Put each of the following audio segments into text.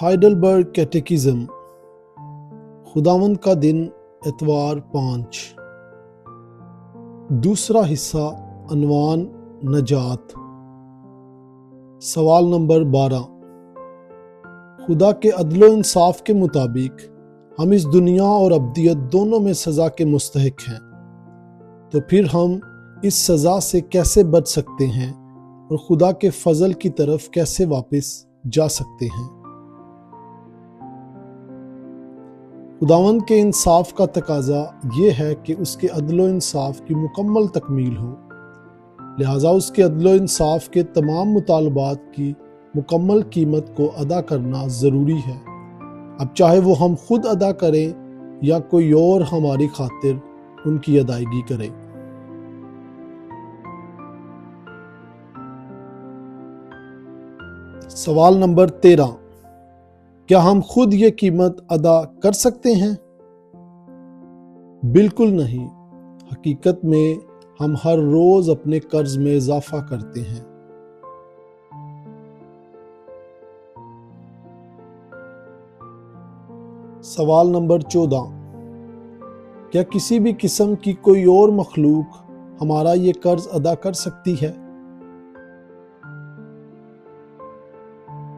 Heidelberg کیٹیکزم، خداوند کا دن، اتوار 5۔ دوسرا حصہ، عنوان نجات۔ سوال نمبر 12۔ خدا کے عدل و انصاف کے مطابق ہم اس دنیا اور ابدیت دونوں میں سزا کے مستحق ہیں، تو پھر ہم اس سزا سے کیسے بچ سکتے ہیں اور خدا کے فضل کی طرف کیسے واپس جا سکتے ہیں؟ خداوند کے انصاف کا تقاضا یہ ہے کہ اس کے عدل و انصاف کی مکمل تکمیل ہو، لہٰذا اس کے عدل و انصاف کے تمام مطالبات کی مکمل قیمت کو ادا کرنا ضروری ہے، اب چاہے وہ ہم خود ادا کریں یا کوئی اور ہماری خاطر ان کی ادائیگی کرے۔ سوال نمبر 13۔ کیا ہم خود یہ قیمت ادا کر سکتے ہیں؟ بالکل نہیں۔ حقیقت میں ہم ہر روز اپنے قرض میں اضافہ کرتے ہیں۔ سوال نمبر 14۔ کیا کسی بھی قسم کی کوئی اور مخلوق ہمارا یہ قرض ادا کر سکتی ہے؟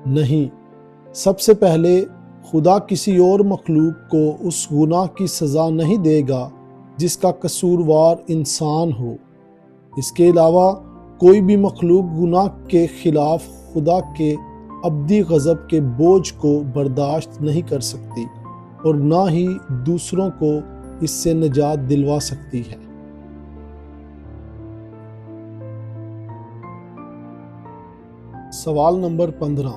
نہیں۔ سب سے پہلے خدا کسی اور مخلوق کو اس گناہ کی سزا نہیں دے گا جس کا قصوروار انسان ہو۔ اس کے علاوہ کوئی بھی مخلوق گناہ کے خلاف خدا کے ابدی غضب کے بوجھ کو برداشت نہیں کر سکتی اور نہ ہی دوسروں کو اس سے نجات دلوا سکتی ہے۔ سوال نمبر 15۔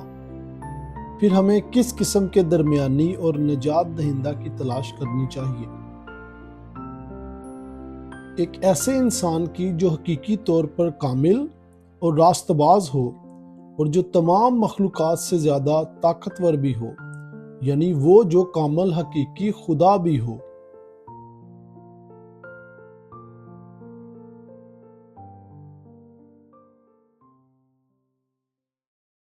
پھر ہمیں کس قسم کے درمیانی اور نجات دہندہ کی تلاش کرنی چاہیے؟ ایک ایسے انسان کی جو حقیقی طور پر کامل اور راست باز ہو اور جو تمام مخلوقات سے زیادہ طاقتور بھی ہو، یعنی وہ جو کامل حقیقی خدا بھی ہو۔